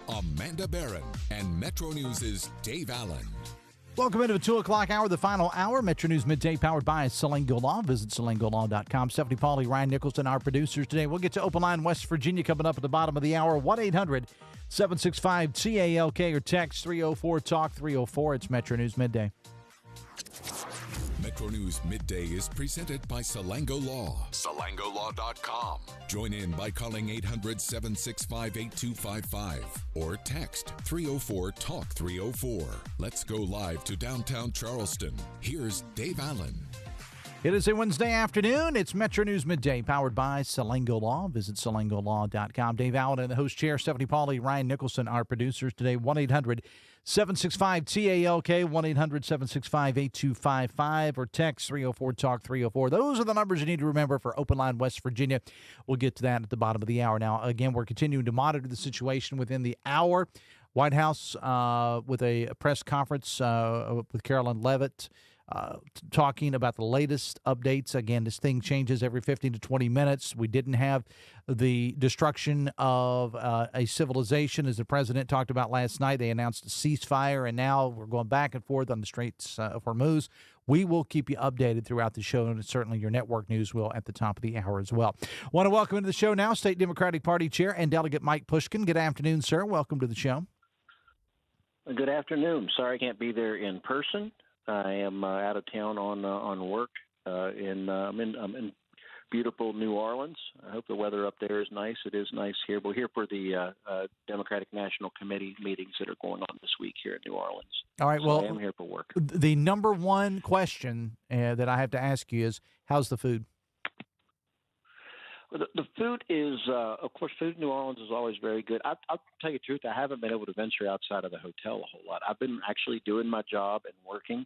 Amanda Barron, and Metro News' Dave Allen. Welcome into the 2 o'clock hour, the final hour. Metro News Midday, powered by Salango Law. Visit salangolaw.com. Stephanie Pauly, Ryan Nicholson, our producers today. We'll get to Open Line West Virginia coming up at the bottom of the hour. 1-800-765-TALK or text 304-TALK 304. It's Metro News Midday. Metro News Midday is presented by Salango Law. SalangoLaw.com. Join in by calling 800-765-8255 or text 304-TALK 304. Let's go live to downtown Charleston. Here's Dave Allen. It is a Wednesday afternoon. It's Metro News Midday, powered by Salango Law. Visit salangolaw.com. Dave Allen in the host chair. Stephanie Pauly, Ryan Nicholson, our producers today. 1-800-765-TALK, 1-800-765-8255, or text 304-TALK 304. Those are the numbers you need to remember for Open Line West Virginia. We'll get to that at the bottom of the hour. Now, again, we're continuing to monitor the situation within the hour. White House with a press conference with Carolyn Leavitt, talking about the latest updates. Again, this thing changes every 15 to 20 minutes. We didn't have the destruction of a civilization, as the president talked about last night. They announced a ceasefire, and now we're going back and forth on the Straits of Hormuz. We will keep you updated throughout the show, and certainly your network news will at the top of the hour as well. Want to welcome into the show now State Democratic Party Chair and Delegate Mike Pushkin. Good afternoon, sir. Welcome to the show. Good afternoon. Sorry I can't be there in person. I am out of town on work. I'm in beautiful New Orleans. I hope the weather up there is nice. It is nice here. We're here for the Democratic National Committee meetings that are going on this week here in New Orleans. All right. Well, I am here for work. The number one question that I have to ask you is, how's the food? The food is, of course, food in New Orleans is always very good. I'll tell you the truth, I haven't been able to venture outside of the hotel a whole lot. I've been actually doing my job and working,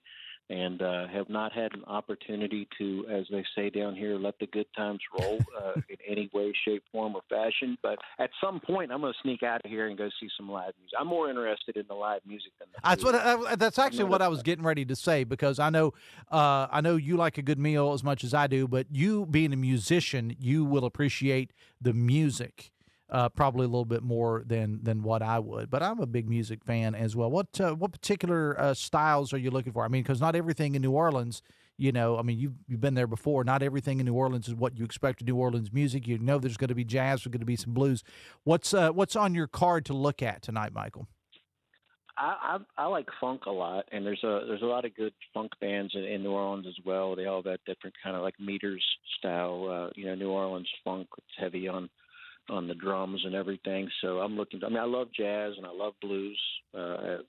and have not had an opportunity to, as they say down here, let the good times roll in any way, shape, form, or fashion. But at some point, I'm going to sneak out of here and go see some live music. I'm more interested in the live music than the food. That's actually what I was getting ready to say, because I know you like a good meal as much as I do, but you being a musician, you will appreciate the music probably a little bit more than what I would. But I'm a big music fan as well. What particular styles are you looking for? I mean, because not everything in New Orleans, you've been there before. Not everything in New Orleans is what you expect of New Orleans music. You know there's going to be jazz, there's going to be some blues. What's on your card to look at tonight, Michael? I like funk a lot, and there's a lot of good funk bands in New Orleans as well. They all have that different kind of like meters style. New Orleans funk. It's heavy on the drums and everything. So I love jazz and I love blues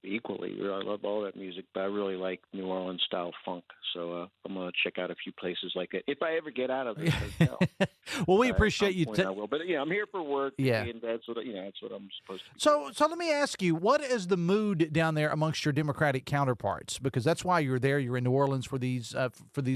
equally. I love all that music, but I really like New Orleans style funk. So I'm going to check out a few places like that if I ever get out of this hotel. Well, we appreciate you. I will, but I'm here for work. Yeah, and that's what I'm supposed to. So let me ask you, what is the mood down there amongst your Democratic counterparts? Because that's why you're there. You're in New Orleans for these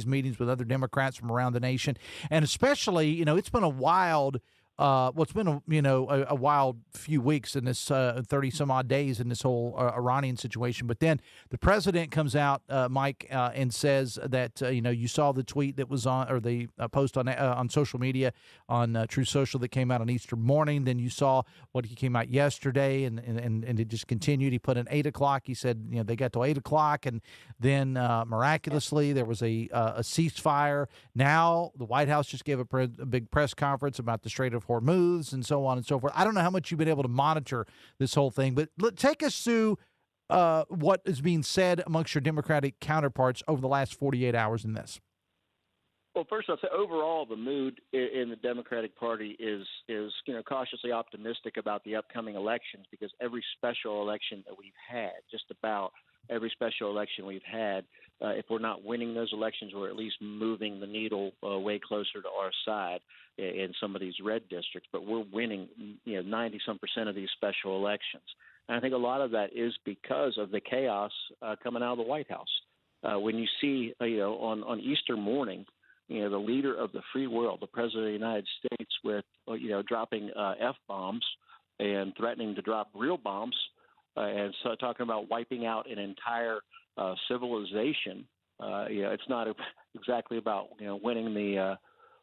meetings with other Democrats from around the nation, and especially, it's been a wild. It's been a wild few weeks in this 30 some odd days in this whole Iranian situation. But then the president comes out, Mike, and says that you saw the tweet that was on, or the post on social media on True Social that came out on Easter morning. Then you saw what he came out yesterday, and it just continued. He put in 8 o'clock. He said they got to 8 o'clock, and then miraculously there was a ceasefire. Now the White House just gave a big press conference about the Strait of Hormuz and so on and so forth. I don't know how much you've been able to monitor this whole thing, but take us through what is being said amongst your Democratic counterparts over the last 48 hours in this. Well, first I'll say overall the mood in the Democratic Party is cautiously optimistic about the upcoming elections, because every special election that we've had, just about every special election we've had, if we're not winning those elections, we're at least moving the needle way closer to our side in some of these red districts. But we're winning 90-some% of these special elections. And I think a lot of that is because of the chaos coming out of the White House. When you see, on Easter morning, the leader of the free world, the president of the United States, with, dropping F-bombs and threatening to drop real bombs, and so talking about wiping out an entire civilization. It's not exactly about winning the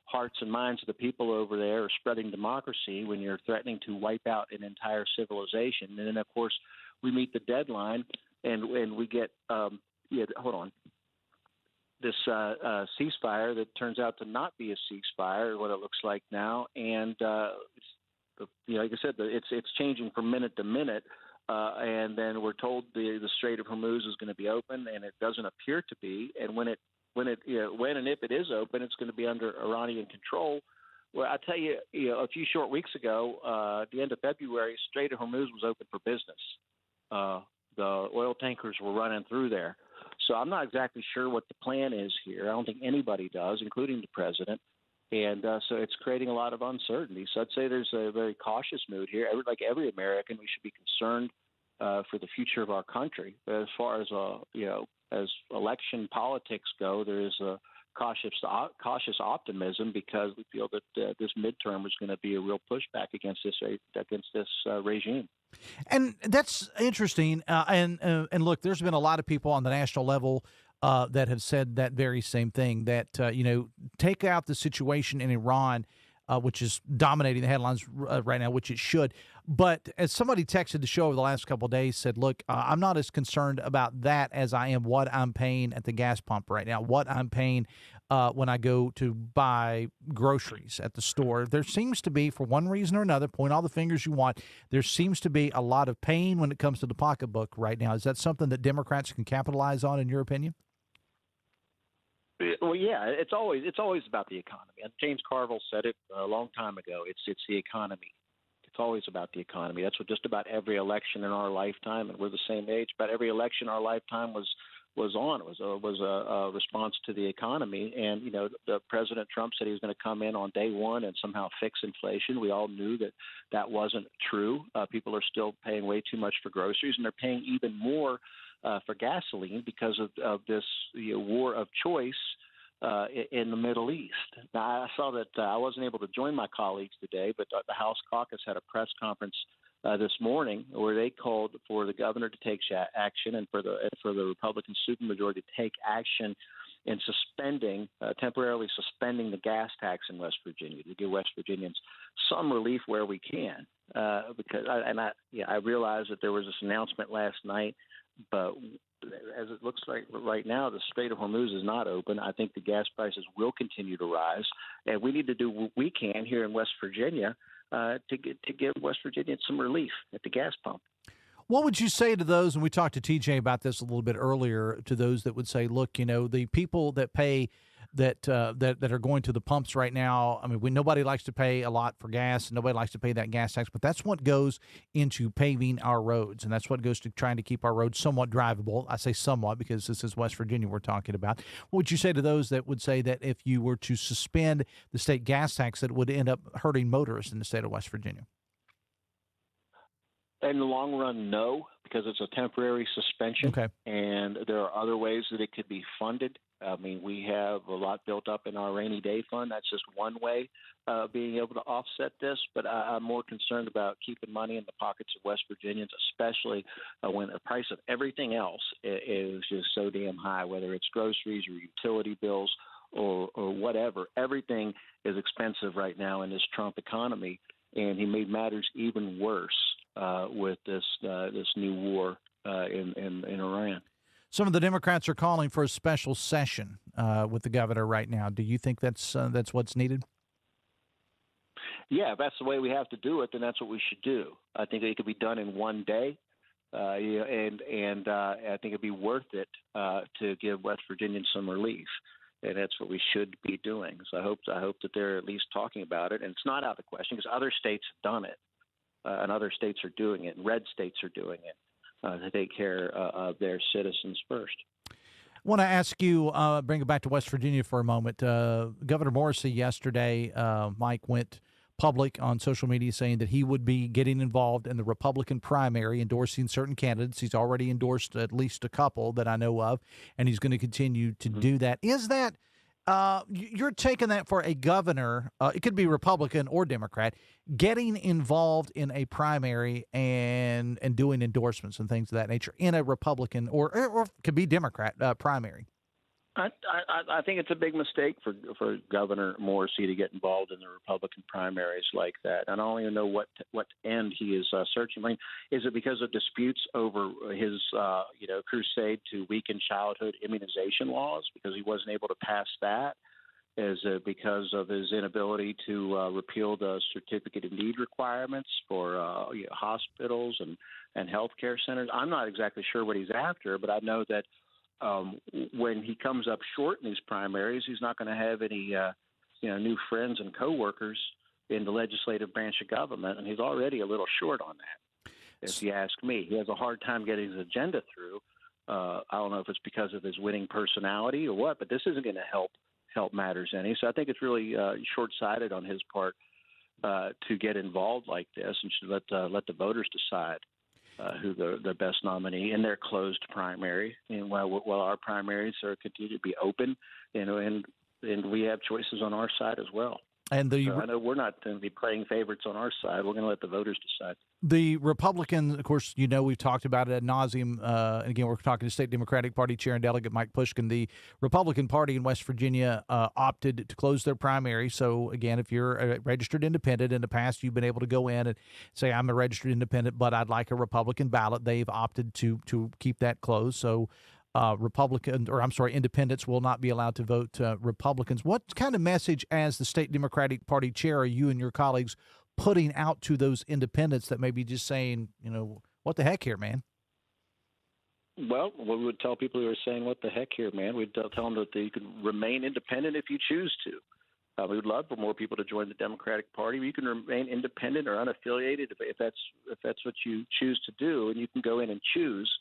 hearts and minds of the people over there or spreading democracy when you're threatening to wipe out an entire civilization. And then, of course, we meet the deadline and we get this ceasefire that turns out to not be a ceasefire, what it looks like now. And, like I said, it's changing from minute to minute. And then we're told the Strait of Hormuz is going to be open, and it doesn't appear to be. And when and if it is open, it's going to be under Iranian control. Well, I tell you, a few short weeks ago, at the end of February, Strait of Hormuz was open for business. The oil tankers were running through there. So I'm not exactly sure what the plan is here. I don't think anybody does, including the president. And so it's creating a lot of uncertainty. So I'd say there's a very cautious mood here. Like every American, we should be concerned for the future of our country. But as far as as election politics go, there is a cautious optimism because we feel that this midterm is going to be a real pushback against this regime. And that's interesting. And look, there's been a lot of people on the national level that have said that very same thing, that, take out the situation in Iran, which is dominating the headlines right now, which it should. But as somebody texted the show over the last couple of days, said, look, I'm not as concerned about that as I am what I'm paying at the gas pump right now, what I'm paying when I go to buy groceries at the store. There seems to be, for one reason or another, point all the fingers you want, there seems to be a lot of pain when it comes to the pocketbook right now. Is that something that Democrats can capitalize on, in your opinion? Well, yeah, it's always about the economy. And James Carville said it a long time ago. It's the economy. It's always about the economy. That's what just about every election in our lifetime, and we're the same age. But every election in our lifetime was on. It was a response to the economy. And the President Trump said he was going to come in on day one and somehow fix inflation. We all knew that wasn't true. People are still paying way too much for groceries, and they're paying even more for gasoline because of this war of choice in the Middle East. Now, I saw that I wasn't able to join my colleagues today, but the House caucus had a press conference this morning where they called for the governor to take action and for the Republican supermajority to take action in temporarily suspending the gas tax in West Virginia to give West Virginians some relief where we can. Because I realized that there was this announcement last night, but as it looks like right now, the Strait of Hormuz is not open. I think the gas prices will continue to rise, and we need to do what we can here in West Virginia to give West Virginians some relief at the gas pump. What would you say to those, and we talked to TJ about this a little bit earlier, to those that would say, look, the people that pay that are going to the pumps right now, I mean, nobody likes to pay a lot for gas, and nobody likes to pay that gas tax, but that's what goes into paving our roads, and that's what goes to trying to keep our roads somewhat drivable. I say somewhat because this is West Virginia we're talking about. What would you say to those that would say that if you were to suspend the state gas tax, that it would end up hurting motorists in the state of West Virginia? In the long run, no, because it's a temporary suspension. Okay. And there are other ways that it could be funded. I mean, we have a lot built up in our rainy day fund. That's just one way of being able to offset this. But I'm more concerned about keeping money in the pockets of West Virginians, especially when the price of everything else is just so damn high, whether it's groceries or utility bills or whatever. Everything is expensive right now in this Trump economy, and he made matters even worse with this new war in Iran. Some of the Democrats are calling for a special session with the governor right now. Do you think that's what's needed? Yeah, if that's the way we have to do it, then that's what we should do. I think it could be done in one day, and I think it'd be worth it to give West Virginians some relief, and that's what we should be doing. So I hope that they're at least talking about it, and it's not out of the question because other states have done it, and other states are doing it, and red states are doing it. To take care of their citizens first. I want to ask you, bring it back to West Virginia for a moment. Governor Morrisey yesterday, Mike, went public on social media saying that he would be getting involved in the Republican primary, endorsing certain candidates. He's already endorsed at least a couple that I know of, and he's going to continue to do that. Is that you're taking that for a governor, it could be Republican or Democrat, getting involved in a primary and doing endorsements and things of that nature in a Republican or it could be Democrat primary? I think it's a big mistake for Governor Morrisey to get involved in the Republican primaries like that. I don't even know what end he is searching. I mean, is it because of disputes over his crusade to weaken childhood immunization laws because he wasn't able to pass that? Is it because of his inability to repeal the certificate of need requirements for hospitals and healthcare centers? I'm not exactly sure what he's after, but I know that when he comes up short in these primaries, he's not going to have any new friends and coworkers in the legislative branch of government, and he's already a little short on that. If you ask me, he has a hard time getting his agenda through. I don't know if it's because of his winning personality or what, but this isn't going to help matters any. So I think it's really short-sighted on his part to get involved like this, and should let the voters decide who the best nominee in their closed primary. And while our primaries are continue to be open, and we have choices on our side as well. And I know we're not going to be playing favorites on our side. We're going to let the voters decide. The Republicans, of course, we've talked about it ad nauseum. And again, we're talking to State Democratic Party Chair and Delegate Mike Pushkin. The Republican Party in West Virginia opted to close their primary. So, again, if you're a registered independent, in the past you've been able to go in and say, I'm a registered independent, but I'd like a Republican ballot. They've opted to keep that closed. So independents will not be allowed to vote Republicans. What kind of message, as the State Democratic Party chair, are you and your colleagues putting out to those independents that may be just saying, what the heck here, man? Well, we would tell people who are saying, what the heck here, man, we'd tell them that you can remain independent if you choose to. We would love for more people to join the Democratic Party. You can remain independent or unaffiliated if that's what you choose to do, and you can go in and choose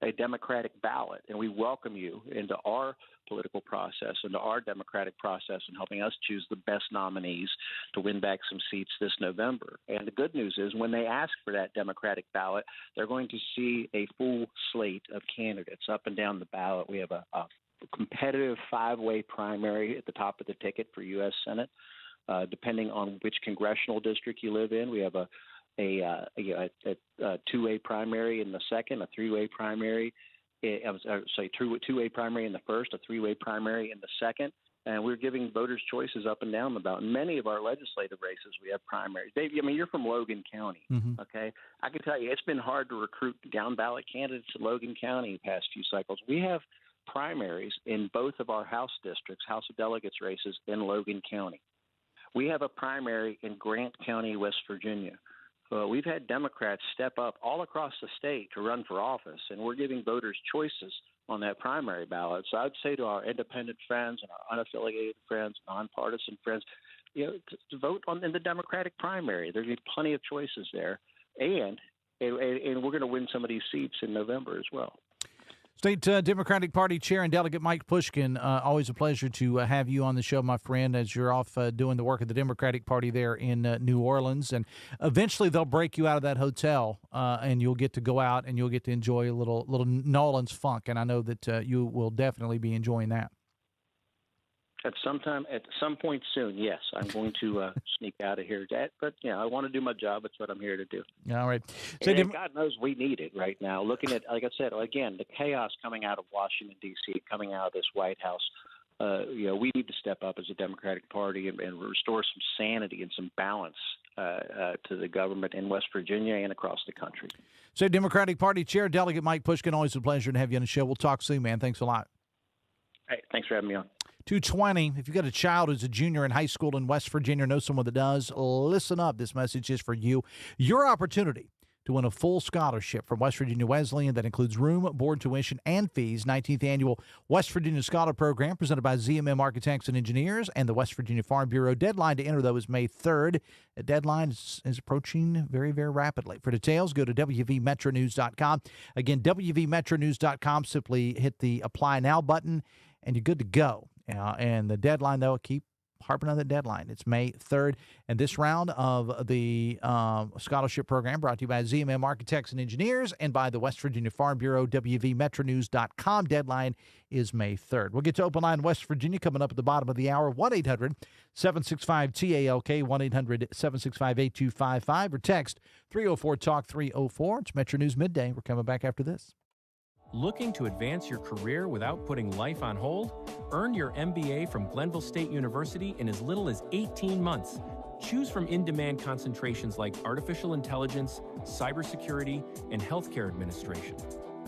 a Democratic ballot, and we welcome you into our political process, into our democratic process, in helping us choose the best nominees to win back some seats this November. And the good news is, when they ask for that Democratic ballot, they're going to see a full slate of candidates up and down the ballot. We have a competitive 5-way primary at the top of the ticket for U.S. Senate. Depending on which congressional district you live in, we have a 2-way primary in the second, a 3-way primary, two-way primary in the first, a 3-way primary in the second, and we're giving voters choices up and down the ballot. In many of our legislative races, we have primaries. Dave, you're from Logan County, okay? I can tell you it's been hard to recruit down-ballot candidates in Logan County the past few cycles. We have primaries in both of our House districts, House of Delegates races in Logan County. We have a primary in Grant County, West Virginia. We've had Democrats step up all across the state to run for office, and we're giving voters choices on that primary ballot. So I'd say to our independent friends and our unaffiliated friends, nonpartisan friends, to vote in the Democratic primary. There's plenty of choices there, and we're going to win some of these seats in November as well. State Democratic Party Chair and Delegate Mike Pushkin, always a pleasure to have you on the show, my friend, as you're off doing the work of the Democratic Party there in New Orleans. And eventually they'll break you out of that hotel, and you'll get to go out and you'll get to enjoy a little New Orleans funk. And I know that you will definitely be enjoying that. At some point soon, yes, I'm going to sneak out of here. But I want to do my job. That's what I'm here to do. All right. So God knows we need it right now. Looking at, like I said, again, the chaos coming out of Washington, D.C., coming out of this White House. We need to step up as a Democratic Party and restore some sanity and some balance to the government in West Virginia and across the country. So, Democratic Party Chair, Delegate Mike Pushkin, always a pleasure to have you on the show. We'll talk soon, man. Thanks a lot. Hey, thanks for having me on. 220. If you've got a child who's a junior in high school in West Virginia, or know someone that does, listen up. This message is for you. Your opportunity to win a full scholarship from West Virginia Wesleyan that includes room, board, tuition, and fees. 19th Annual West Virginia Scholar Program presented by ZMM Architects and Engineers and the West Virginia Farm Bureau. Deadline to enter, though, is May 3rd. The deadline is approaching very, very rapidly. For details, go to WVMetroNews.com. Again, WVMetroNews.com. Simply hit the Apply Now button, and you're good to go. And the deadline, though, keep harping on the deadline. It's May 3rd. And this round of the scholarship program brought to you by ZMM Architects and Engineers and by the West Virginia Farm Bureau. WVMetroNews.com. Deadline is May 3rd. We'll get to Open Line West Virginia coming up at the bottom of the hour. 1-800-765-TALK, 1-800-765-8255, or text 304-TALK 304. It's Metro News Midday. We're coming back after this. Looking to advance your career without putting life on hold? Earn your MBA from Glenville State University in as little as 18 months. Choose from in-demand concentrations like artificial intelligence, cybersecurity, and healthcare administration.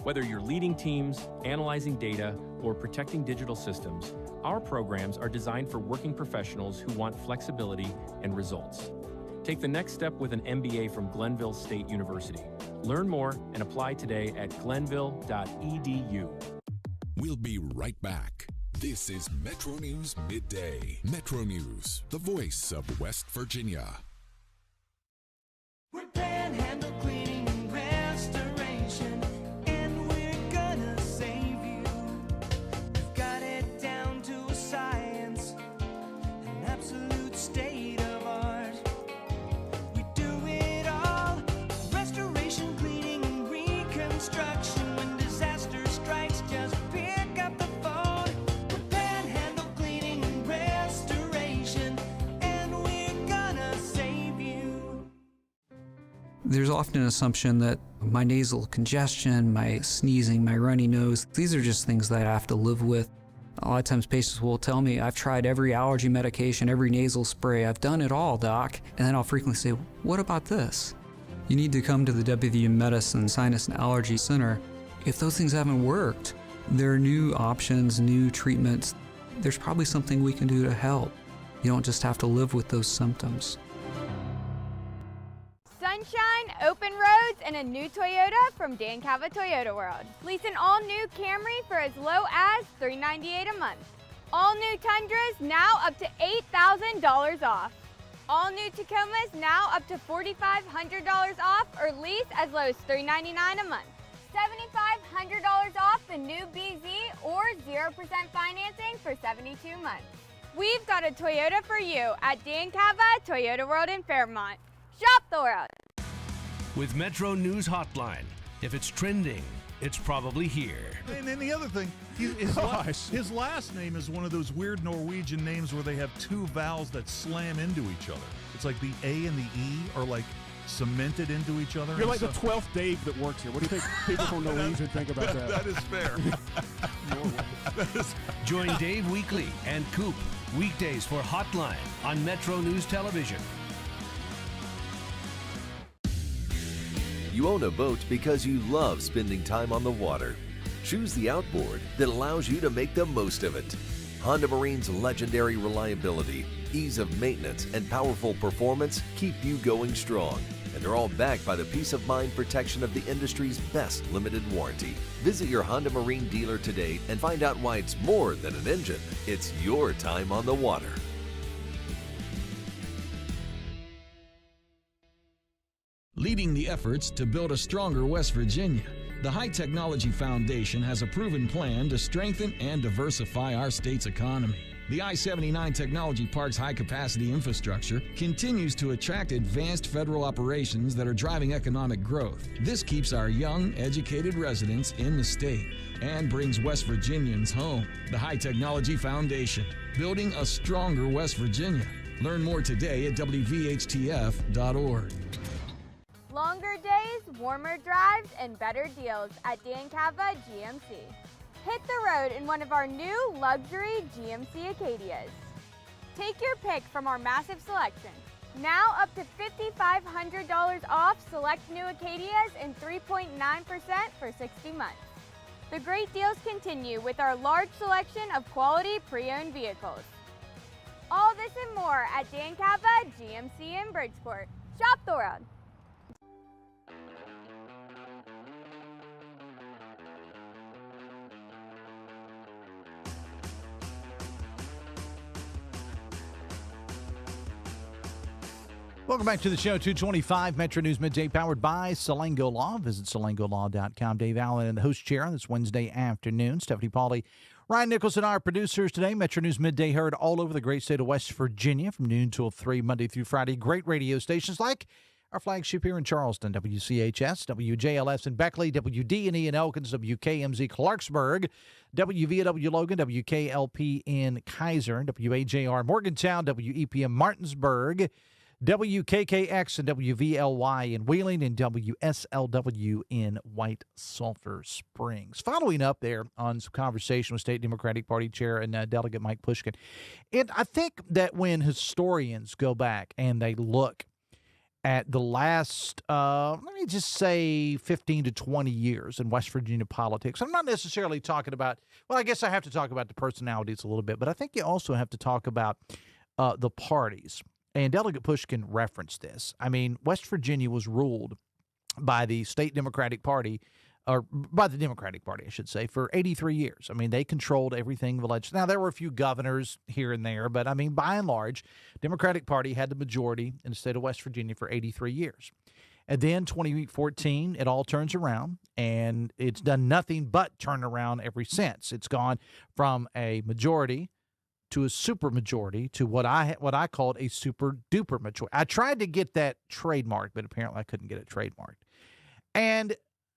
Whether you're leading teams, analyzing data, or protecting digital systems, our programs are designed for working professionals who want flexibility and results. Take the next step with an MBA from Glenville State University. Learn more and apply today at glenville.edu. We'll be right back. This is Metro News Midday. Metro News, the voice of West Virginia. We're Panhandle Cleaning and Restoration, and we're gonna save you. We've got it down to a science, an absolute state of art. We do it all, restoration, cleaning, and reconstruction. When disaster strikes, just pick up the phone. We're Panhandle Cleaning and Restoration, and we're gonna save you. There's often an assumption that my nasal congestion, my sneezing, my runny nose, these are just things that I have to live with. A lot of times patients will tell me, I've tried every allergy medication, every nasal spray, I've done it all, doc. And then I'll frequently say, what about this? You need to come to the WVU Medicine Sinus and Allergy Center. If those things haven't worked, there are new options, new treatments. There's probably something we can do to help. You don't just have to live with those symptoms. Sunshine, open roads, and a new Toyota from Dan Cava Toyota World. Lease an all-new Camry for as low as $398 a month. All new Tundras now up to $8,000 off. All new Tacomas now up to $4,500 off, or lease as low as $399 a month. $7,500 off the new BZ or 0% financing for 72 months. We've got a Toyota for you at Dan Cava Toyota World in Fairmont. Shop the world. With Metro News Hotline. If it's trending, it's probably here. And then the other thing, his last name is one of those weird Norwegian names where they have two vowels that slam into each other. It's like the A and the E are like cemented into each other. You're like the 12th Dave that works here. What do you think people from Norwegian think about that? That is fair. Join Dave Weekly and Coop weekdays for Hotline on Metro News Television. You own a boat because you love spending time on the water. Choose the outboard that allows you to make the most of it. Honda Marine's legendary reliability, ease of maintenance, and powerful performance keep you going strong. And they're all backed by the peace of mind protection of the industry's best limited warranty. Visit your Honda Marine dealer today and find out why it's more than an engine. It's your time on the water. Leading the efforts to build a stronger West Virginia, the High Technology Foundation has a proven plan to strengthen and diversify our state's economy. The I-79 Technology Park's high-capacity infrastructure continues to attract advanced federal operations that are driving economic growth. This keeps our young, educated residents in the state and brings West Virginians home. The High Technology Foundation, building a stronger West Virginia. Learn more today at WVHTF.org. Longer days, warmer drives, and better deals at Dan Cava GMC. Hit the road in one of our new luxury GMC Acadias. Take your pick from our massive selection. Now up to $5,500 off select new Acadias and 3.9% for 60 months. The great deals continue with our large selection of quality pre-owned vehicles. All this and more at Dan Cava GMC in Bridgeport. Shop the world. Welcome back to the show. 225 Metro News Midday, powered by Salango Law. Visit salangolaw.com. Dave Allen in the host chair on this Wednesday afternoon. Stephanie Pauly, Ryan Nicholson, our producers today. Metro News Midday heard all over the great state of West Virginia from noon till 3, Monday through Friday. Great radio stations like our flagship here in Charleston, WCHS, WJLS in Beckley, WDNE in Elkins, WKMZ Clarksburg, WVW Logan, WKLP in Kaiser, WAJR Morgantown, WEPM Martinsburg, WKKX and WVLY in Wheeling and WSLW in White Sulphur Springs. Following up there on some conversation with State Democratic Party Chair and Delegate Mike Pushkin, I think that when historians go back and they look at the last, let me just say 15 to 20 years in West Virginia politics, I'm not necessarily talking about, well, I guess I have to talk about the personalities a little bit, but I think you also have to talk about the parties. And Delegate Pushkin referenced this. I mean, West Virginia was ruled by the State Democratic Party, or by the Democratic Party, I should say, for 83 years. I mean, they controlled everything. Now, there were a few governors here and there, but I mean, by and large, Democratic Party had the majority in the state of West Virginia for 83 years. And then 2014, it all turns around, and it's done nothing but turn around ever since. It's gone from a majority to a supermajority to what I called a super duper majority. I tried to get that trademarked, but apparently I couldn't get it trademarked. And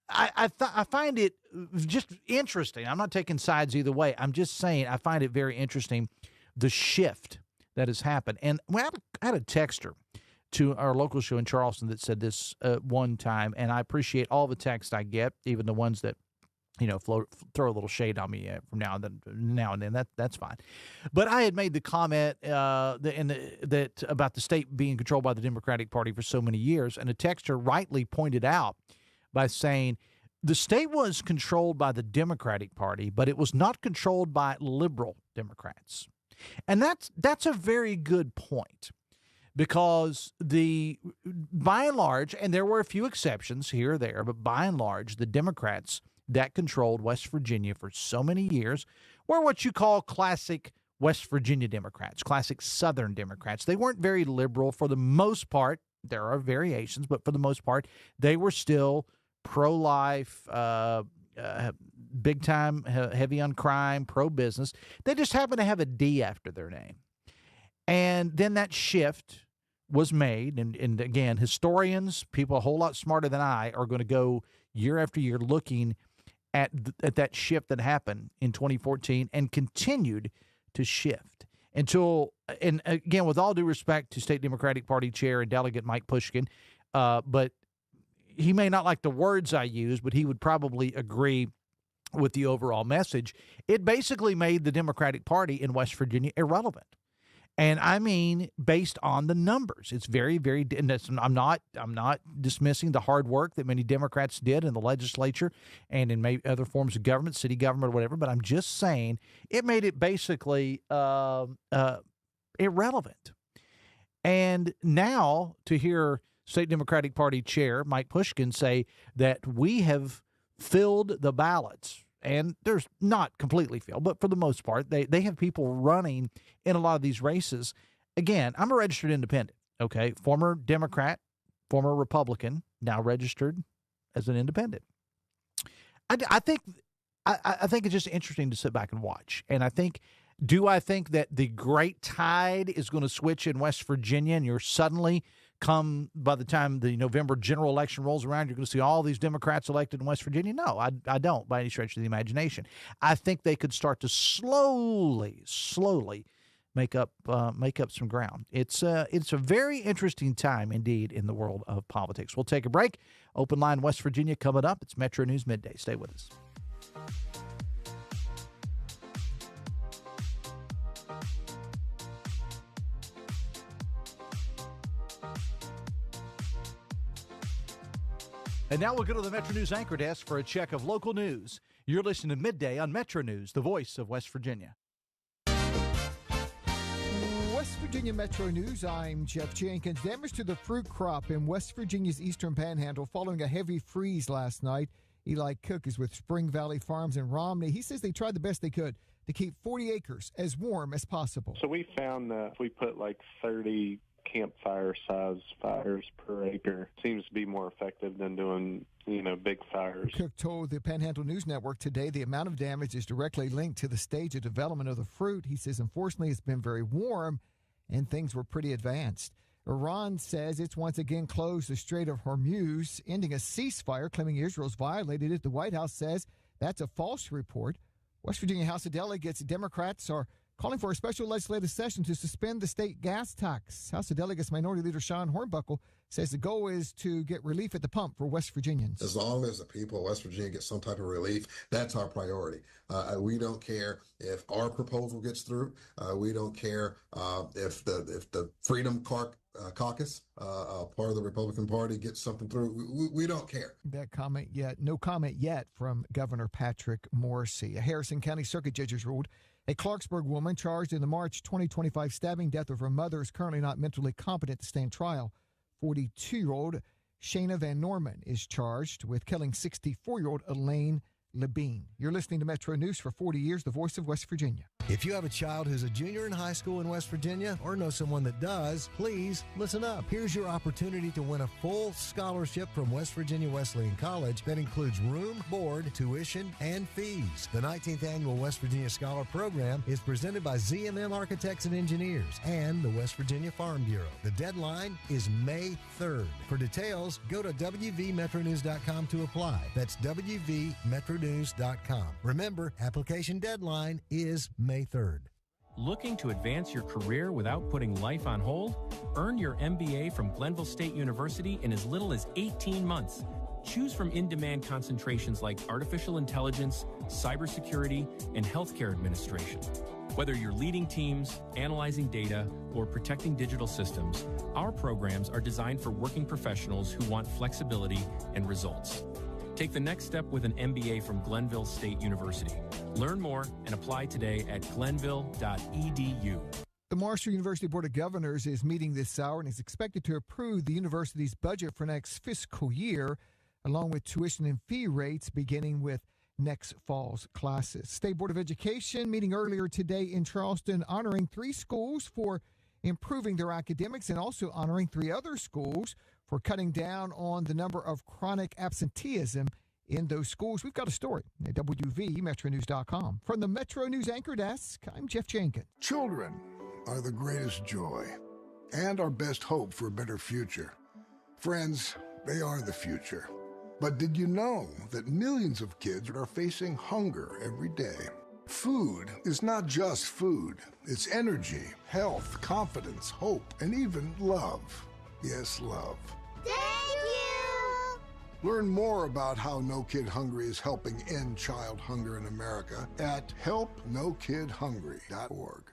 I find it just interesting. I'm not taking sides either way. I'm just saying I find it very interesting, the shift that has happened. And I had a texter to our local show in Charleston that said this one time, and I appreciate all the texts I get, even the ones that throw a little shade on me from now and then. That's fine. But I had made the comment that about the state being controlled by the Democratic Party for so many years, and a texter rightly pointed out by saying the state was controlled by the Democratic Party, but it was not controlled by liberal Democrats. And that's a very good point, because by and large, and there were a few exceptions here or there, but by and large, the Democrats that controlled West Virginia for so many years were what you call classic West Virginia Democrats, classic Southern Democrats. They weren't very liberal for the most part. There are variations, but for the most part, they were still pro-life, big time, heavy on crime, pro-business. They just happen to have a D after their name. And then that shift was made, and again, historians, people a whole lot smarter than I, are going to go year after year looking at that shift that happened in 2014 and continued to shift until, and again, with all due respect to State Democratic Party Chair and Delegate Mike Pushkin, but he may not like the words I use, but he would probably agree with the overall message. It basically made the Democratic Party in West Virginia irrelevant. And I mean, based on the numbers, it's very, very. And I'm not dismissing the hard work that many Democrats did in the legislature and in maybe other forms of government, city government, or whatever. But I'm just saying it made it basically irrelevant. And now to hear State Democratic Party Chair Mike Pushkin say that we have filled the ballots. And there's not completely filled, but for the most part, they have people running in a lot of these races. Again, I'm a registered independent, okay? Former Democrat, former Republican, now registered as an independent. I think it's just interesting to sit back and watch. And I think that the great tide is going to switch in West Virginia, and you're suddenly by the time the November general election rolls around, you're going to see all these Democrats elected in West Virginia? No, I don't by any stretch of the imagination. I think they could start to slowly make up some ground. It's a very interesting time indeed in the world of politics. We'll take a break. Open Line West Virginia coming up. It's Metro News Midday. Stay with us. And now we'll go to the Metro News anchor desk for a check of local news. You're listening to Midday on Metro News, the voice of West Virginia. West Virginia Metro News, I'm Jeff Jenkins. Damage to the fruit crop in West Virginia's eastern panhandle following a heavy freeze last night. Eli Cook is with Spring Valley Farms in Romney. He says they tried the best they could to keep 40 acres as warm as possible. So we found that if we put like 30 campfire size fires per acre, seems to be more effective than doing big fires. Cook told the Panhandle News Network today the amount of damage is directly linked to the stage of development of the fruit. He says unfortunately it's been very warm and things were pretty advanced. Iran says it's once again closed the Strait of Hormuz, ending a ceasefire, claiming Israel's violated it. The White House says that's a false report. West Virginia House of Delegates Democrats are calling for a special legislative session to suspend the state gas tax. House of Delegates Minority Leader Sean Hornbuckle says the goal is to get relief at the pump for West Virginians. As long as the people of West Virginia get some type of relief, that's our priority. We don't care if our proposal gets through. We don't care if the Freedom Caucus, part of the Republican Party, gets something through. We don't care. No comment yet from Governor Patrick Morrisey. A Harrison County Circuit judge has ruled a Clarksburg woman charged in the March 2025 stabbing death of her mother is currently not mentally competent to stand trial. 42-year-old Shayna Van Norman is charged with killing 64-year-old Elaine Labine. You're listening to Metro News for 40 years, the voice of West Virginia. If you have a child who's a junior in high school in West Virginia or know someone that does, please listen up. Here's your opportunity to win a full scholarship from West Virginia Wesleyan College that includes room, board, tuition, and fees. The 19th Annual West Virginia Scholar Program is presented by ZMM Architects and Engineers and the West Virginia Farm Bureau. The deadline is May 3rd. For details, go to wvmetronews.com to apply. That's wvmetronews.com. Remember, application deadline is May 3rd. Looking to advance your career without putting life on hold? Earn your MBA from Glenville State University in as little as 18 months. Choose from in-demand concentrations like artificial intelligence, cybersecurity, and healthcare administration. Whether you're leading teams, analyzing data, or protecting digital systems, our programs are designed for working professionals who want flexibility and results. Take the next step with an MBA from Glenville State University. Learn more and apply today at glenville.edu. The Marshall University Board of Governors is meeting this hour and is expected to approve the university's budget for next fiscal year, along with tuition and fee rates beginning with next fall's classes. State Board of Education meeting earlier today in Charleston, honoring 3 schools for improving their academics and also honoring 3 other schools for cutting down on the number of chronic absenteeism in those schools. We've got a story at WVMetroNews.com. From the Metro News Anchor Desk, I'm Jeff Jenkins. Children are the greatest joy and our best hope for a better future. Friends, they are the future. But did you know that millions of kids are facing hunger every day? Food is not just food. It's energy, health, confidence, hope, and even love. Yes, love. Thank you! Learn more about how No Kid Hungry is helping end child hunger in America at helpnokidhungry.org.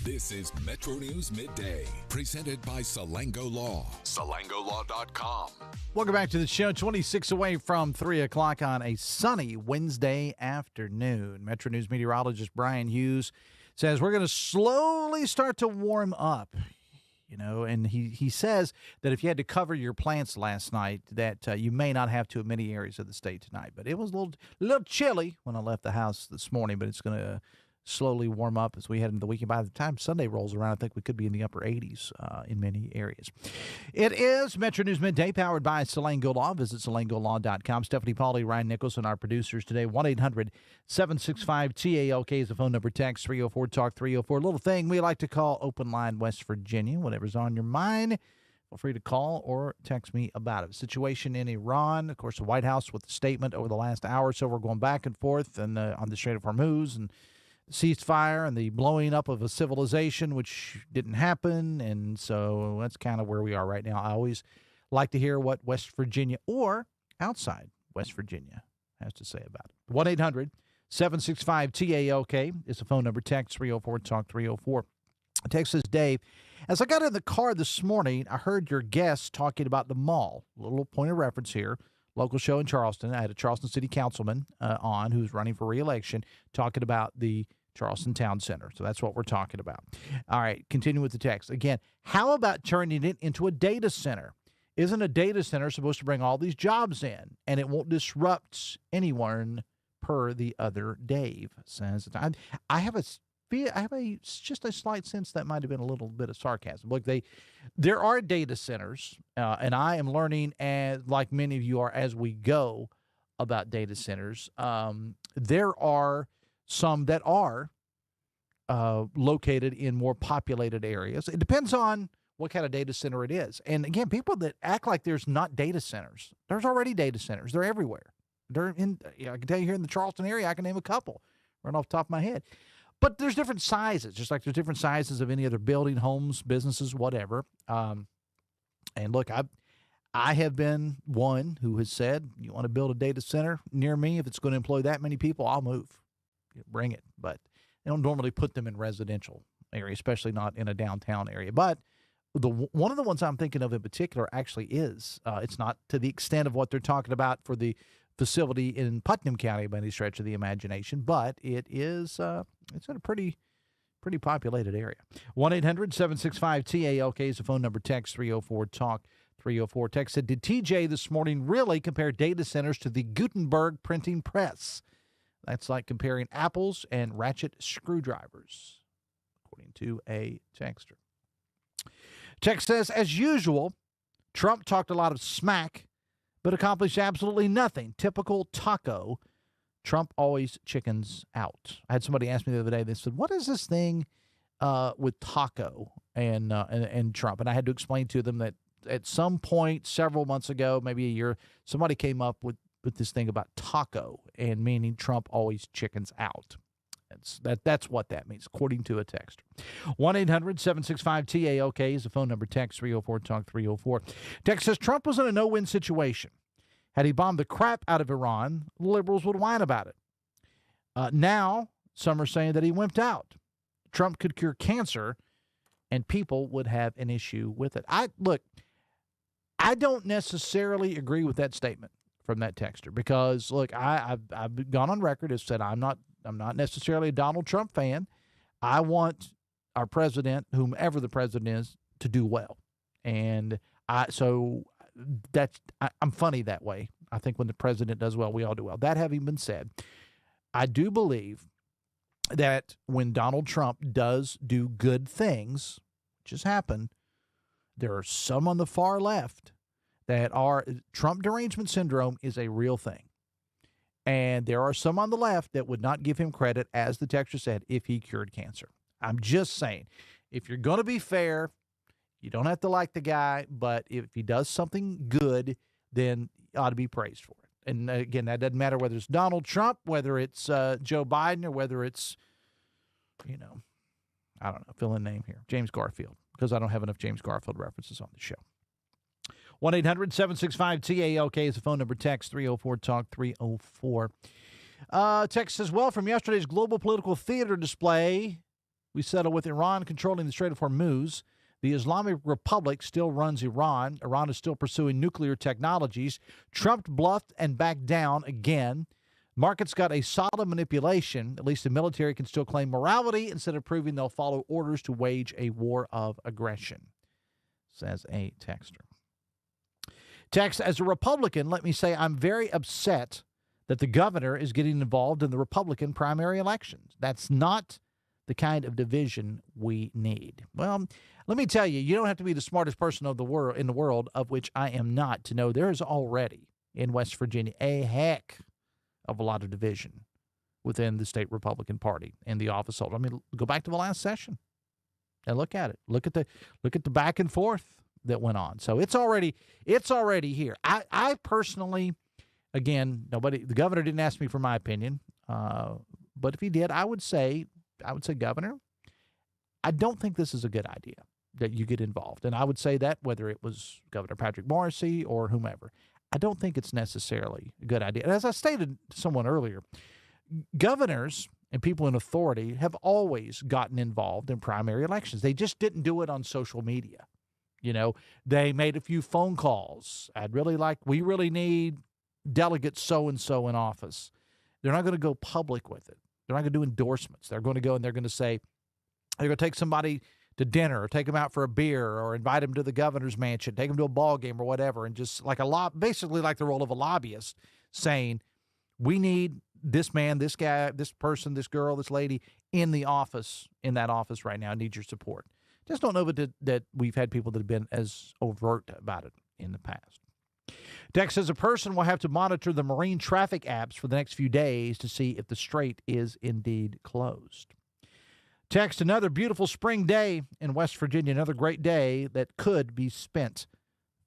This is Metro News Midday, presented by Salango Law. SalangoLaw.com. Welcome back to the show. 26 away from 3 o'clock on a sunny Wednesday afternoon. Metro News meteorologist Brian Hughes says we're going to slowly start to warm up. You know, and he says that if you had to cover your plants last night, that you may not have to in many areas of the state tonight. But it was a little chilly when I left the house this morning, but it's going to slowly warm up as we head into the weekend. By the time Sunday rolls around, I think we could be in the upper 80s in many areas. It is Metro News Midday, powered by Salango Law. Visit SalangoLaw.com. Stephanie Pauly, Ryan Nicholson, our producers today. 1-800-765-TALK is the phone number. Text 304-TALK-304. A little thing we like to call Open Line West Virginia. Whatever's on your mind, feel free to call or text me about it. Situation in Iran. Of course, the White House with a statement over the last hour or so. We're going back and forth and on the Strait of Hormuz and ceasefire and the blowing up of a civilization, which didn't happen. And so that's kind of where we are right now. I always like to hear what West Virginia or outside West Virginia has to say about it. 1-800-765-TALK is the phone number. Text 304-TALK-304. Text says, Dave, as I got in the car this morning, I heard your guest talking about the mall. A little point of reference here. Local show in Charleston. I had a Charleston City councilman on who's running for re-election talking about the Charleston Town Center. So that's what we're talking about. All right, continue with the text. Again, how about turning it into a data center? Isn't a data center supposed to bring all these jobs in, and it won't disrupt anyone, per the other Dave says. I have just a slight sense that might have been a little bit of sarcasm. Look, there are data centers, and I am learning, as like many of you are, as we go about data centers. There are some that are located in more populated areas. It depends on what kind of data center it is. And again, people that act like there's not data centers, there's already data centers. They're everywhere. They're in, I can tell you here in the Charleston area, I can name a couple right off the top of my head. But there's different sizes, just like there's different sizes of any other building, homes, businesses, whatever. And look, I have been one who has said, you want to build a data center near me, if it's going to employ that many people, I'll move. Bring it. But they don't normally put them in residential area, especially not in a downtown area. But one of the ones I'm thinking of in particular actually is, it's not to the extent of what they're talking about for the facility in Putnam County by any stretch of the imagination, but it is it's in a pretty populated area. 1-800-765-TALK is the phone number. Text 304-TALK 304. Text said, did TJ this morning really compare data centers to the Gutenberg printing press? That's like comparing apples and ratchet screwdrivers, according to a texter. Text says, as usual, Trump talked a lot of smack, but accomplished absolutely nothing. Typical taco. Trump always chickens out. I had somebody ask me the other day, they said, what is this thing with taco and Trump? And I had to explain to them that at some point several months ago, maybe a year, somebody came up with this thing about taco and meaning Trump always chickens out. That's what that means, according to a texter. 1-800-765-TALK is the phone number. Text 304-TALK 304. Text says Trump was in a no-win situation. Had he bombed the crap out of Iran, liberals would whine about it. Now, some are saying that he wimped out. Trump could cure cancer, and people would have an issue with it. I don't necessarily agree with that statement from that texter because, look, I've gone on record as said I'm not necessarily a Donald Trump fan. I want our president, whomever the president is, to do well. And I'm funny that way. I think when the president does well, we all do well. That having been said, I do believe that when Donald Trump does do good things, which has happened, there are some on the far left that are Trump derangement syndrome is a real thing. And there are some on the left that would not give him credit, as the texter said, if he cured cancer. I'm just saying, if you're going to be fair, you don't have to like the guy, but if he does something good, then you ought to be praised for it. And again, that doesn't matter whether it's Donald Trump, whether it's Joe Biden, or whether it's, I don't know, fill in name here, James Garfield, because I don't have enough James Garfield references on the show. 1-800-765-TALK is the phone number. Text 304-TALK 304. Text says, well, from yesterday's global political theater display, we settle with Iran controlling the Strait of Hormuz. The Islamic Republic still runs Iran. Iran is still pursuing nuclear technologies. Trump bluffed and backed down again. Markets got a solid manipulation. At least the military can still claim morality instead of proving they'll follow orders to wage a war of aggression, says a texter. Text, as a Republican, let me say I'm very upset that the governor is getting involved in the Republican primary elections. That's not the kind of division we need. Well, let me tell you, you don't have to be the smartest person in the world, of which I am not, to know there is already in West Virginia a heck of a lot of division within the state Republican Party and the office holder. I mean, go back to the last session and look at it. Look at the back and forth that went on. So it's already here. I personally, again, the governor didn't ask me for my opinion, but if he did, I would say, Governor, I don't think this is a good idea that you get involved. And I would say that whether it was Governor Patrick Morrisey or whomever, I don't think it's necessarily a good idea. And as I stated to someone earlier, governors and people in authority have always gotten involved in primary elections. They just didn't do it on social media. They made a few phone calls. We really need Delegate so-and-so in office. They're not going to go public with it. They're not going to do endorsements. They're going to go and they're going to say, they're going to take somebody to dinner or take them out for a beer or invite them to the governor's mansion, take them to a ball game or whatever, and just basically like the role of a lobbyist saying, we need this man, this guy, this person, this girl, this lady in that office right now. I need your support. Just don't know that we've had people that have been as overt about it in the past. Dex says a person will have to monitor the marine traffic apps for the next few days to see if the strait is indeed closed. Text another beautiful spring day in West Virginia, another great day that could be spent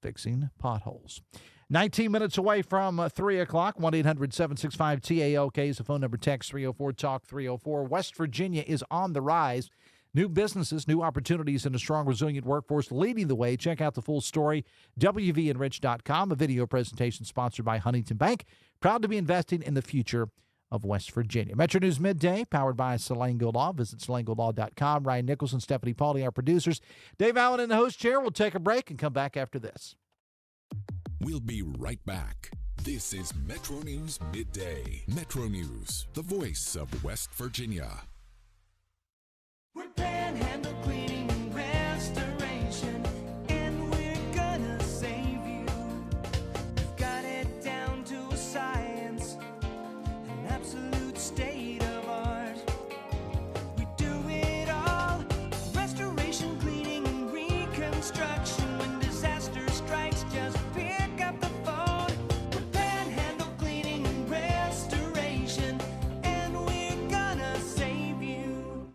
fixing potholes. 19 minutes away from 3 o'clock, 1-800-765-TALK is the phone number. Text 304-TALK-304. West Virginia is on the rise. New businesses, new opportunities, and a strong, resilient workforce leading the way. Check out the full story, wvnrich.com, a video presentation sponsored by Huntington Bank. Proud to be investing in the future of West Virginia. Metro News Midday, powered by Selango Law. Visit selangolaw.com. Ryan Nicholson, Stephanie Pauly, our producers. Dave Allen in the host chair. We'll take a break and come back after this. We'll be right back. This is Metro News Midday. Metro News, the voice of West Virginia. We're Panhandle Cleaning and Restoration, and we're gonna save you. We've got it down to a science, an absolute state of art. We do it all, restoration, cleaning, and reconstruction. When disaster strikes, just pick up the phone. We're Panhandle Cleaning and Restoration, and we're gonna save you.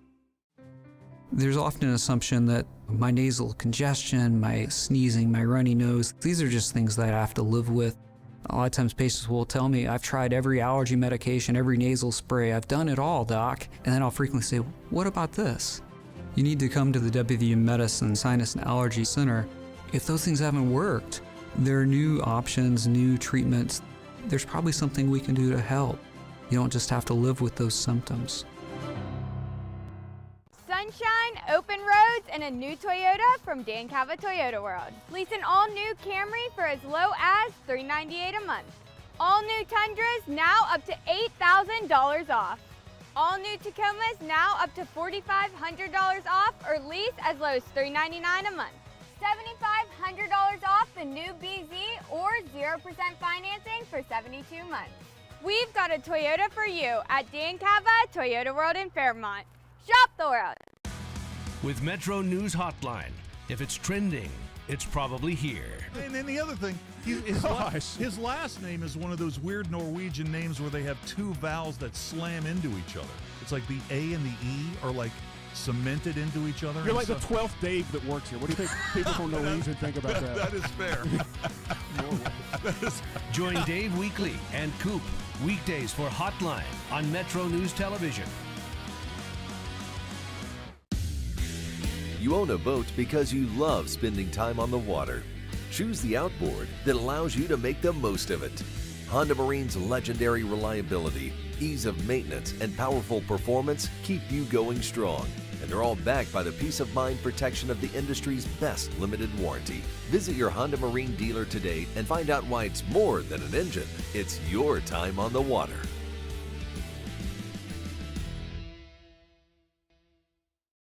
There's often an assumption that my nasal congestion, my sneezing, my runny nose, these are just things that I have to live with. A lot of times patients will tell me, I've tried every allergy medication, every nasal spray, I've done it all, doc. And then I'll frequently say, what about this? You need to come to the WVU Medicine Sinus and Allergy Center. If those things haven't worked, there are new options, new treatments. There's probably something we can do to help. You don't just have to live with those symptoms. Sunshine, open roads, and a new Toyota from Dan Cava Toyota World. Lease an all-new Camry for as low as $398 a month. All new Tundras now up to $8,000 off. All new Tacomas now up to $4,500 off, or lease as low as $399 a month. $7,500 off the new BZ or 0% financing for 72 months. We've got a Toyota for you at Dan Cava Toyota World in Fairmont. Shop the world. With Metro News Hotline, if it's trending, it's probably here. And then the other thing, his last name is one of those weird Norwegian names where they have two vowels that slam into each other. It's like the A and the E are like cemented into each other. You're like the 12th Dave that works here. What do you think people from Norwegian think about that? That is fair. Join Dave Weekly and Coop weekdays for Hotline on Metro News Television. You own a boat because you love spending time on the water. Choose the outboard that allows you to make the most of it. Honda Marine's legendary reliability, ease of maintenance, and powerful performance keep you going strong. And they're all backed by the peace of mind protection of the industry's best limited warranty. Visit your Honda Marine dealer today and find out why it's more than an engine. It's your time on the water.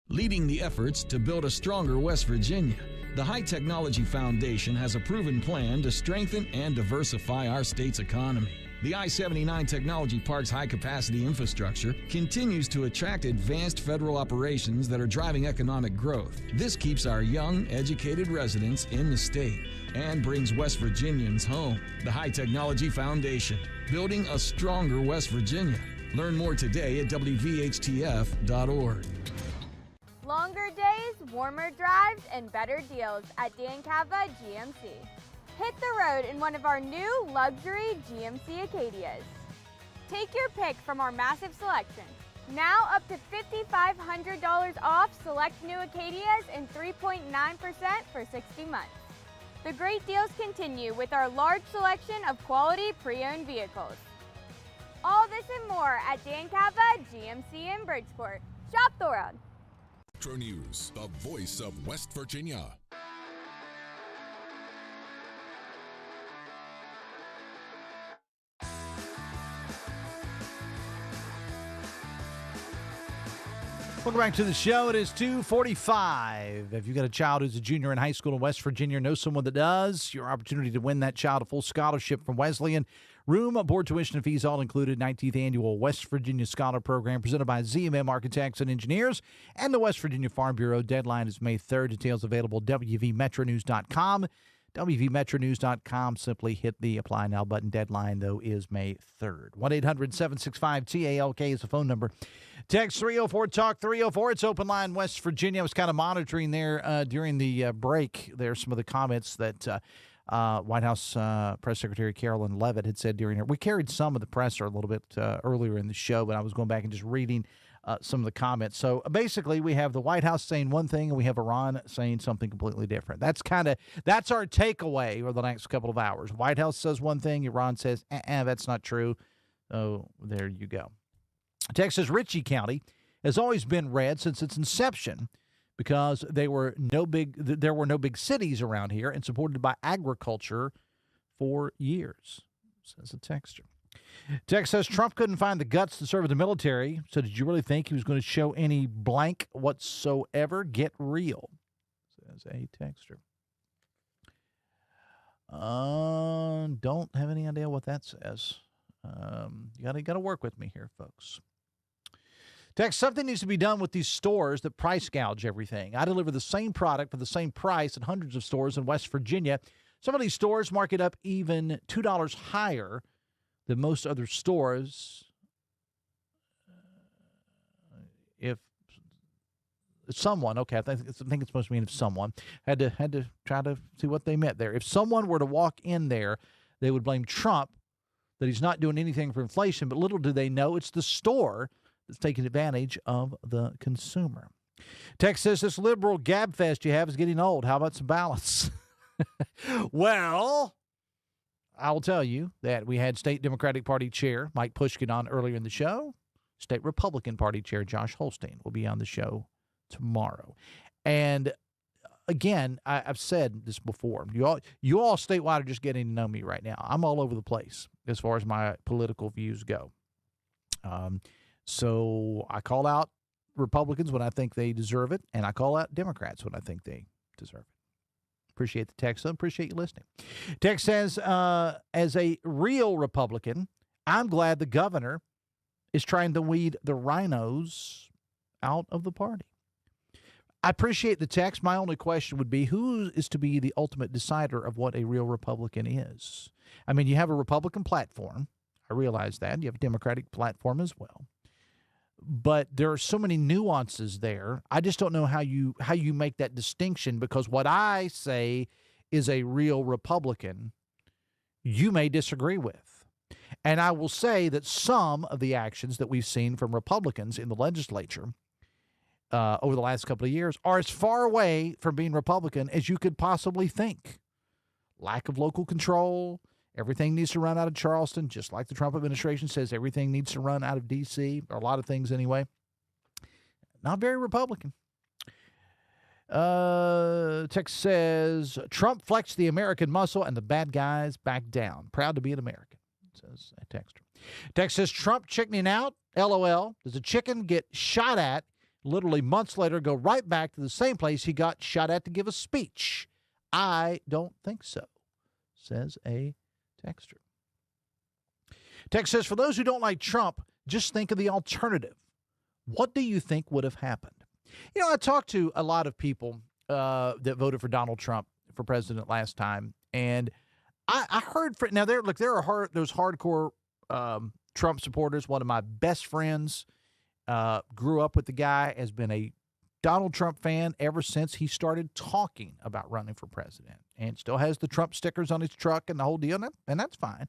Leading the efforts to build a stronger West Virginia, the High Technology Foundation has a proven plan to strengthen and diversify our state's economy. The I-79 Technology Park's high-capacity infrastructure continues to attract advanced federal operations that are driving economic growth. This keeps our young, educated residents in the state and brings West Virginians home. The High Technology Foundation, building a stronger West Virginia. Learn more today at WVHTF.org. Longer days, warmer drives, and better deals at Dan Cava GMC. Hit the road in one of our new luxury GMC Acadias. Take your pick from our massive selection. Now up to $5,500 off select new Acadias and 3.9% for 60 months. The great deals continue with our large selection of quality pre-owned vehicles. All this and more at Dan Cava GMC in Bridgeport. Shop the world. Metro News, the voice of West Virginia. Welcome back to the show. It is 2:45. If you've got a child who's a junior in high school in West Virginia, know someone that does, your opportunity to win that child a full scholarship from Wesleyan. Room, board, tuition, and fees all included. 19th Annual West Virginia Scholar Program presented by ZMM Architects and Engineers and the West Virginia Farm Bureau. Deadline is May 3rd. Details available at WVMetronews.com. WVMetroNews.com. Simply hit the Apply Now button. Deadline, though, is May 3rd. 1-800-765-TALK is the phone number. Text 304-TALK 304. It's open line, West Virginia. I was kind of monitoring there during the break. There's some of the comments that White House Press Secretary Carolyn Leavitt had said during her. We carried some of the presser a little bit earlier in the show, but I was going back and just reading some of the comments. So basically, we have the White House saying one thing, and we have Iran saying something completely different. That's our takeaway over the next couple of hours. White House says one thing, Iran says, that's not true. So there you go. Texas Ritchie County has always been red since its inception because there were no big cities around here and supported by agriculture for years, says a texter. Text says Trump couldn't find the guts to serve in the military, so did you really think he was going to show any blank whatsoever? Get real, says a texter. Don't have any idea what that says. You got to work with me here, folks. Text, something needs to be done with these stores that price gouge everything. I deliver the same product for the same price at hundreds of stores in West Virginia. Some of these stores mark it up even $2 higher than most other stores. If someone, okay, I think it's supposed to mean if someone had to try to see what they meant there. If someone were to walk in there, they would blame Trump that he's not doing anything for inflation, but little do they know it's the store that's taking advantage of the consumer. Text says this liberal gab fest you have is getting old. How about some balance? Well, I will tell you that we had State Democratic Party Chair Mike Pushkin on earlier in the show. State Republican Party Chair Josh Holstein will be on the show tomorrow. And again, I've said this before. You all statewide are just getting to know me right now. I'm all over the place as far as my political views go. So I call out Republicans when I think they deserve it, and I call out Democrats when I think they deserve it. Appreciate the text. Appreciate you listening. Text says, as a real Republican, I'm glad the governor is trying to weed the rhinos out of the party. I appreciate the text. My only question would be, who is to be the ultimate decider of what a real Republican is? I mean, you have a Republican platform. I realize that. You have a Democratic platform as well. But there are so many nuances there. I just don't know how you make that distinction, because what I say is a real Republican, you may disagree with. And I will say that some of the actions that we've seen from Republicans in the legislature over the last couple of years are as far away from being Republican as you could possibly think. Lack of local control. Everything needs to run out of Charleston, just like the Trump administration says everything needs to run out of D.C., or a lot of things anyway. Not very Republican. Text says, Trump flexed the American muscle and the bad guys back down. Proud to be an American, says a texter. Text says, Trump chickening out? LOL. Does a chicken get shot at, literally months later go right back to the same place he got shot at to give a speech? I don't think so, says a texter. Text says, for those who don't like Trump, just think of the alternative. What do you think would have happened? You know, I talked to a lot of people that voted for Donald Trump for president last time, and I heard there are those hardcore Trump supporters. One of my best friends grew up with the guy, has been a Donald Trump fan ever since he started talking about running for president, and still has the Trump stickers on his truck and the whole deal, and that's fine.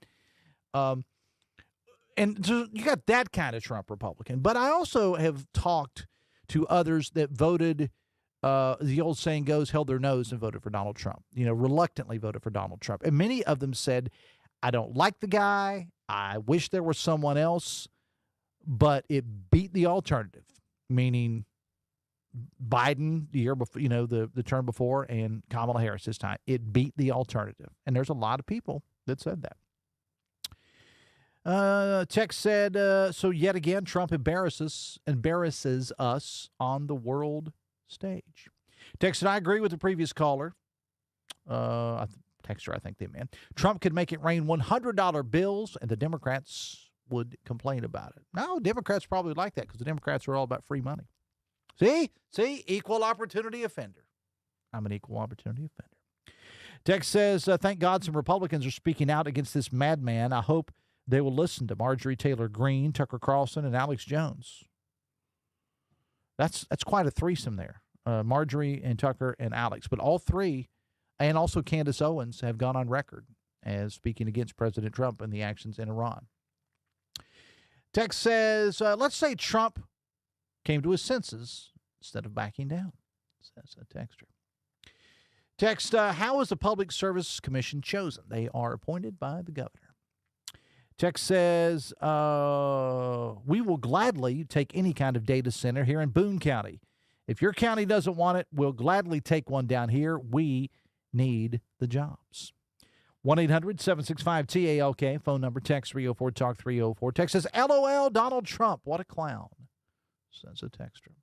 And so you got that kind of Trump Republican. But I also have talked to others that voted, the old saying goes, held their nose and voted for Donald Trump, reluctantly voted for Donald Trump. And many of them said, I don't like the guy. I wish there was someone else, but it beat the alternative, meaning Biden the year before, the term before, and Kamala Harris this time. It beat the alternative. And there's a lot of people that said that. Text said, so yet again, Trump embarrasses us on the world stage. Text said, I agree with the previous caller. Texter, I think they meant. Trump could make it rain $100 bills, and the Democrats would complain about it. No, Democrats probably like that, because the Democrats are all about free money. See, equal opportunity offender. I'm an equal opportunity offender. Text says, thank God some Republicans are speaking out against this madman. I hope they will listen to Marjorie Taylor Greene, Tucker Carlson, and Alex Jones. That's quite a threesome there. Marjorie and Tucker and Alex. But all three, and also Candace Owens, have gone on record as speaking against President Trump and the actions in Iran. Text says, let's say Trump came to his senses instead of backing down, says a texter. Text, how is the Public Service Commission chosen? They are appointed by the governor. Text says, we will gladly take any kind of data center here in Boone County. If your county doesn't want it, we'll gladly take one down here. We need the jobs. 1-800-765-TALK, phone number, text 304-TALK 304. Text says, LOL, Donald Trump, what a clown, says a texter.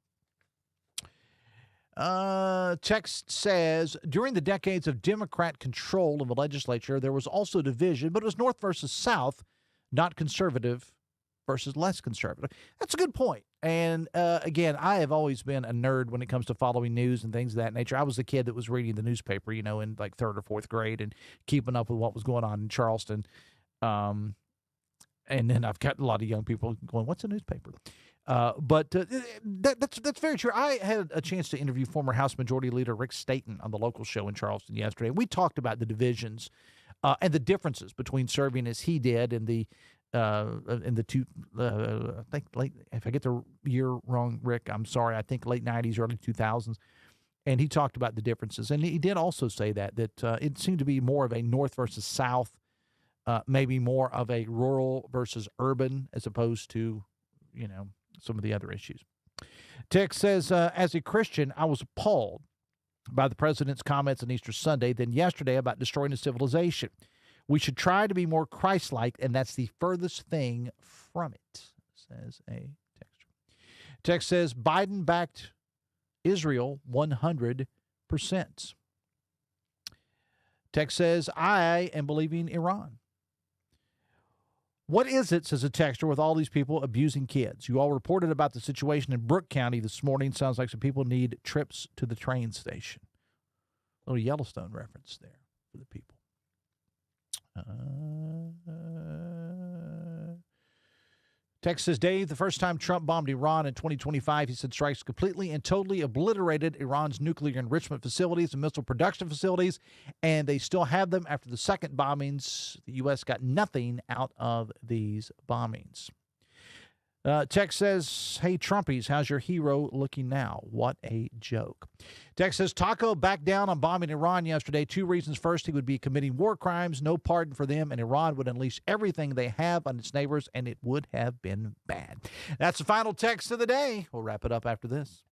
Text says, during the decades of Democrat control of the legislature, there was also division, but it was North versus South, not conservative versus less conservative. That's a good point. And again, I have always been a nerd when it comes to following news and things of that nature. I was the kid that was reading the newspaper, in like third or fourth grade and keeping up with what was going on in Charleston. And then I've got a lot of young people going, what's a newspaper? But that's very true. I had a chance to interview former House Majority Leader Rick Staten on the local show in Charleston yesterday. We talked about the divisions and the differences between serving as he did in the two, I think late, if I get the year wrong, Rick, I'm sorry. I think late 90s, early 2000s. And he talked about the differences. And he did also say that it seemed to be more of a North versus South, maybe more of a rural versus urban, as opposed to, some of the other issues. Text says, as a Christian, I was appalled by the president's comments on Easter Sunday than yesterday about destroying a civilization. We should try to be more Christ-like, and that's the furthest thing from it, says a texter. Text says, Biden backed Israel 100%. Text says, I am believing Iran. What is it, says a texter, with all these people abusing kids? You all reported about the situation in Brooke County this morning. Sounds like some people need trips to the train station. A little Yellowstone reference there for the people. Text says, Dave, the first time Trump bombed Iran in 2025, he said strikes completely and totally obliterated Iran's nuclear enrichment facilities and missile production facilities, and they still have them after the second bombings. The U.S. got nothing out of these bombings. Text says, hey, Trumpies, how's your hero looking now? What a joke. Text says, Taco backed down on bombing Iran yesterday. 2 reasons. First, he would be committing war crimes, no pardon for them, and Iran would unleash everything they have on its neighbors, and it would have been bad. That's the final text of the day. We'll wrap it up after this.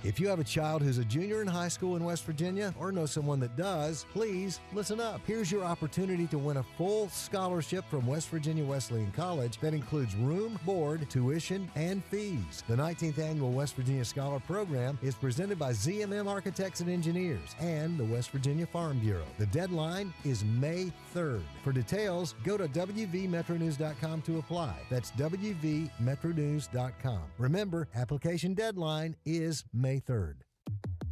If you have a child who's a junior in high school in West Virginia or know someone that does, please listen up. Here's your opportunity to win a full scholarship from West Virginia Wesleyan College that includes room, board, tuition, and fees. The 19th Annual West Virginia Scholar Program is presented by ZMM Architects and Engineers and the West Virginia Farm Bureau. The deadline is May 3rd. For details, go to wvmetronews.com to apply. That's wvmetronews.com. Remember, application deadline is May 3rd.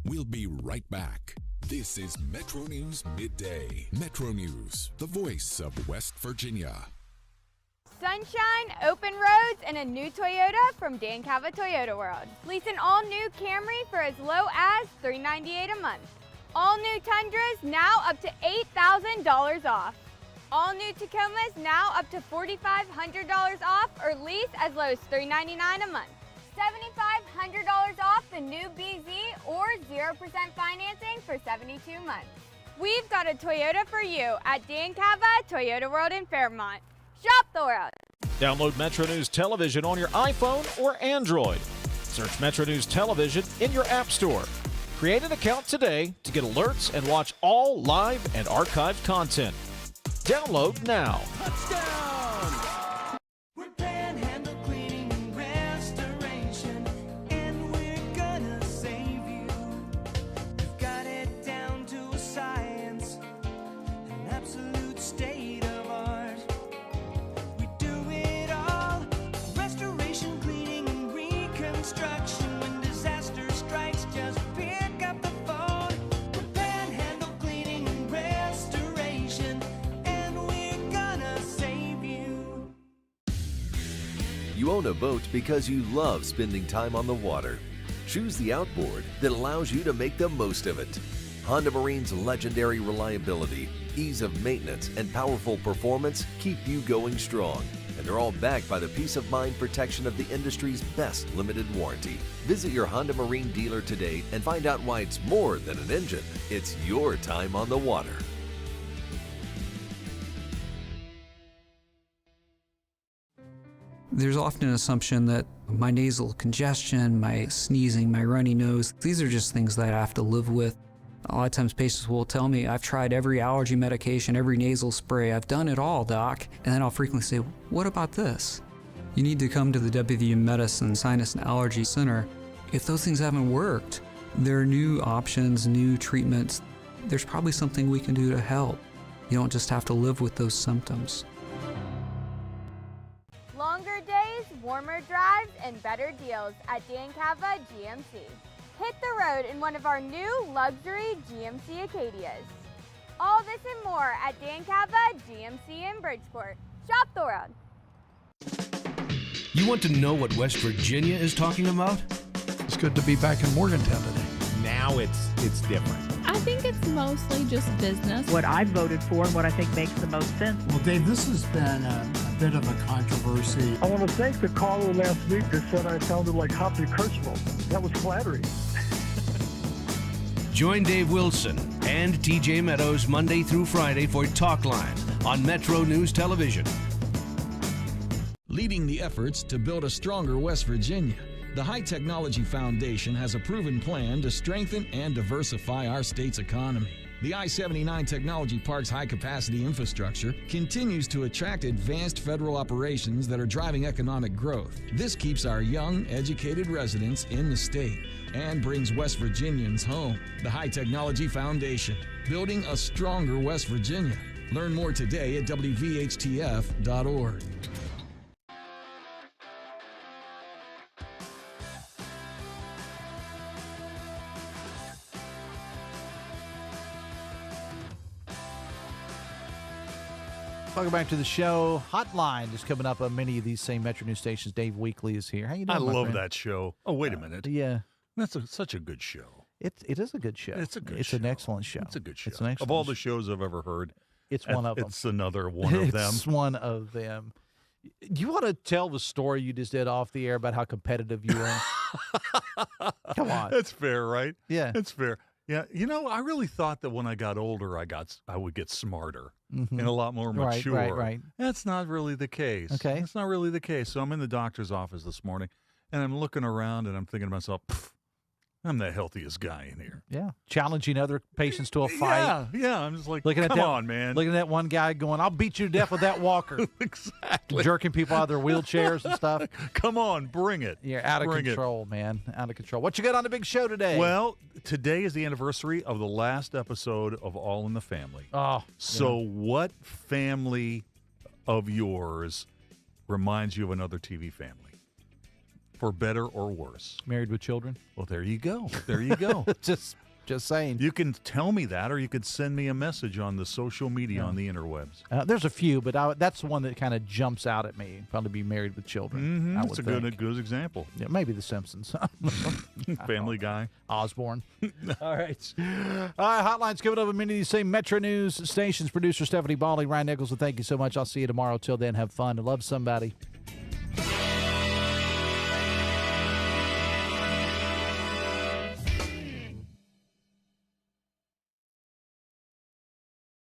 We'll be right back. This is Metro News Midday. Metro News, the voice of West Virginia. Sunshine, open roads, and a new Toyota from Dan Cava Toyota World. Lease an all-new Camry for as low as $398 a month. All new Tundras now up to $8,000 off. All new Tacomas now up to $4,500 off, or lease as low as $399 a month. $7,500 off the new BZ or 0% financing for 72 months. We've got a Toyota for you at Dan Cava Toyota World in Fairmont. Shop the world. Download Metro News Television on your iPhone or Android. Search Metro News Television in your app store. Create an account today to get alerts and watch all live and archived content. Download now. Touchdown! We're Panhandle Cleaning and Restoration, and we're gonna save you. We've got it down to a science, an absolute state of art. We do it all, restoration, cleaning, and reconstruction. When disaster strikes, just pick up the phone. We're Panhandle Cleaning and Restoration. You own a boat because you love spending time on the water. Choose the outboard that allows you to make the most of it. Honda Marine's legendary reliability, ease of maintenance, and powerful performance keep you going strong. And they're all backed by the peace of mind protection of the industry's best limited warranty. Visit your Honda Marine dealer today and find out why it's more than an engine. It's your time on the water. There's often an assumption that my nasal congestion, my sneezing, my runny nose, these are just things that I have to live with. A lot of times patients will tell me, I've tried every allergy medication, every nasal spray, I've done it all, doc. And then I'll frequently say, what about this? You need to come to the WVU Medicine Sinus and Allergy Center. If those things haven't worked, there are new options, new treatments. There's probably something we can do to help. You don't just have to live with those symptoms. Longer days, warmer drives, and better deals at Dan Cava GMC. Hit the road in one of our new luxury GMC Acadias. All this and more at Dan Cava GMC in Bridgeport. Shop the road. You want to know what West Virginia is talking about? It's good to be back in Morgantown today. Now it's different. I think it's mostly just business. What I voted for and what I think makes the most sense. Well, Dave, this has been a bit of a controversy. I want to thank the caller last week that said I sounded like Hoppy Kercheval. That was flattering. Join Dave Wilson and TJ Meadows Monday through Friday for Talk Line on Metro News Television. Leading the efforts to build a stronger West Virginia, the High Technology Foundation has a proven plan to strengthen and diversify our state's economy. The I-79 Technology Park's high-capacity infrastructure continues to attract advanced federal operations that are driving economic growth. This keeps our young, educated residents in the state and brings West Virginians home. The High Technology Foundation, building a stronger West Virginia. Learn more today at WVHTF.org. Welcome back to the show. Hotline is coming up on many of these same Metro News stations. Dave Weekley is here. How you doing, I my love friend? that show. Oh, wait a minute. Yeah. That's such a good show. It is a good show. It's a good It's show. an excellent show. It's a good show. It's an excellent Of all the shows I've ever heard, it's one of them. It's another one of them. It's one of them. You want to tell the story you just did off the air about how competitive you are? Come on. That's fair, right? Yeah. It's fair. Yeah, you know, I really thought that when I got older, I would get smarter Mhm. and a lot more mature. Right. That's not really the case. Okay. That's not really the case. So I'm in the doctor's office this morning, and I'm looking around, and I'm thinking to myself, I'm the healthiest guy in here. Yeah. Challenging other patients to a fight. Yeah. I'm just like, Looking at come that, on, man. Looking at that one guy going, I'll beat you to death with that walker. Exactly. Jerking people out of their wheelchairs and stuff. Come on, bring it. You're out of Bring it. control, man. Out of control. What you got on the big show today? Well, today is the anniversary of the last episode of All in the Family. Oh. So what family of yours reminds you of another TV family? For better or worse? Married with Children? Well, there you go. There you go. Just saying. You can tell me that, or you could send me a message on the social media on the interwebs. There's a few, but that's the one that kind of jumps out at me. Probably be Married with Children. That's a good example. Yeah, maybe The Simpsons. Family Guy. Osborne. All right. Hotline's coming up with many of these same Metro News stations. Producer Stephanie Bally, Ryan Nichols, and thank you so much. I'll see you tomorrow. Till then, have fun and love somebody.